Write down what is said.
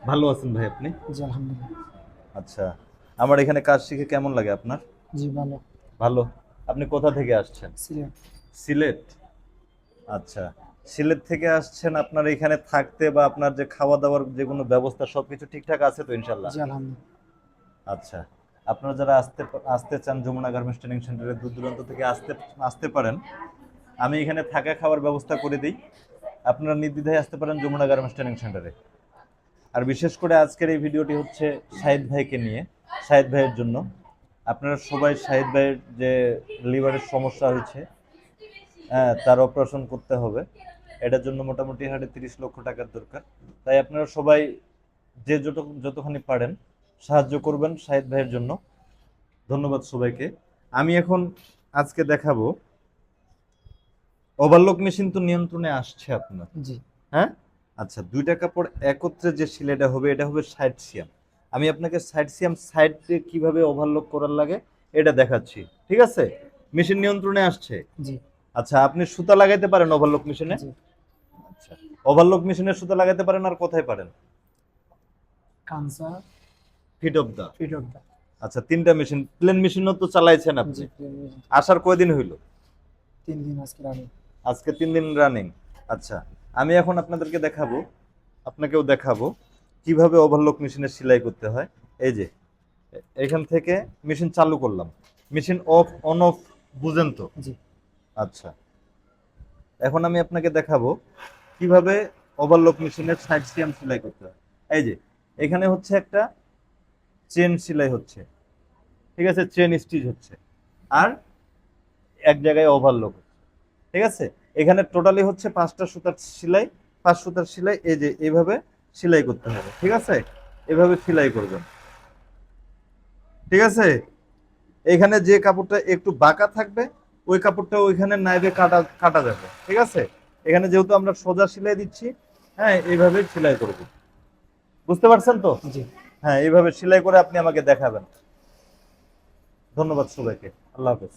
ভালো আছেন ভাই আপনি? জি, আলহামদুলিল্লাহ। আচ্ছা, আমার এখানে কাজ শিখে কেমন লাগে আপনার? জি, ভালো। ভালো। আপনি কোথা থেকে আসছেন? সিলেট। সিলেট। আচ্ছা, সিলেট থেকে আসছেন, আপনার এখানে থাকতে বা আপনার যে খাওয়া দাওয়ার যে কোনো ব্যবস্থা সবকিছু ঠিকঠাক আছে তো ইনশাল্লাহ? জি, আলহামদুলিল্লাহ। আচ্ছা, আপনারা যারা আসতে চান যমুনা গার্মেন্টস ট্রেনিং সেন্টারে দূর দূরান্ত থেকে আসতে আসতে পারেন। আমি এখানে থাকা খাওয়ার ব্যবস্থা করে দিই। আপনারা নির্দ্বিধায় আসতে পারেন যমুনা গার্মেন্টস ট্রেনিং সেন্টারে। আর বিশেষ করে আজকের এই ভিডিওটি হচ্ছে শাহিদ ভাইকে নিয়ে, শাহিদ ভাইয়ের জন্য। আপনারা সবাই শাহিদ ভাইয়ের যে লিভারের সমস্যা হয়েছে, হ্যাঁ, তার অপারেশন করতে হবে। এটার জন্য মোটামুটি হাড়ে 30 লক্ষ টাকার দরকার। তাই আপনারা সবাই যে যতখানি পারেন সাহায্য করবেন শাহিদ ভাইয়ের জন্য। ধন্যবাদ সবাইকে। আমি এখন আজকে দেখাবো ওভারলক মেশিন তো নিয়ন্ত্রণে আসছে আপনার, জি, হ্যাঁ? আচ্ছা, ২টা কাপড় একত্রে যে সেলাইটা হবে এটা হবে সাইড সিয়াম। আমি আপনাকে সাইড সিয়াম সাইড দিয়ে কিভাবে ওভারলক করার লাগে এটা দেখাচ্ছি। ঠিক আছে? মেশিন নিয়ন্ত্রণে আসছে। জি, আচ্ছা, আপনি সুতা লাগাইতে পারেন ওভারলক মেশিনে? জি। আচ্ছা, ওভারলক মেশিনে সুতা লাগাইতে পারেন আর কোথায় পারেন? কানসা, ফিট অফ দা। ফিট অফ দা। আচ্ছা, ৩টা মেশিন। প্লেন মেশিনও তো চালাইছেন জি, আপনি। প্রিমিয়ার। আসার কয়দিন হইল? ৩ দিন আজকে রানিং। আজকে ৩ দিন রানিং। আচ্ছা, আমি এখন আপনাদেরকে দেখাবো, আপনাকেও দেখাবো কিভাবে ওভারলক মেশিনে সেলাই করতে হয়। এই যে এখান থেকে মেশিন চালু করলাম, মেশিন অফ অন অফ বুঝেন তো? জি, আচ্ছা, এখন আমি আপনাকে দেখাবো কিভাবে ওভারলক মেশিনের সাইড সিয়াম সেলাই করতে হয়। এই যে এখানে হচ্ছে একটা চেন সেলাই হচ্ছে, ঠিক আছে, চেন স্টিচ হচ্ছে, আর এক জায়গায় ওভারলক, ঠিক আছে। এখানে টোটালি হচ্ছে 5টা সুতার সেলাই, 5 সুতার সেলাই। এই যে এইভাবে সেলাই করতে হবে, ঠিক আছে, এভাবে সেলাই করবেন, ঠিক আছে। এখানে যে কাপড়টা একটু বাঁকা থাকবে ওই কাপড়টা ওইখানে নাইবে কাটা কাটা যাবে, ঠিক আছে। এখানে যেহেতু আমরা সোজা সেলাই দিচ্ছি, হ্যাঁ, এইভাবে সেলাই করব। বুঝতে পারছেন তো? জি। হ্যাঁ, এইভাবে সেলাই করে আপনি আমাকে দেখাবেন। ধন্যবাদ সবাইকে। আল্লাহ হাফেজ।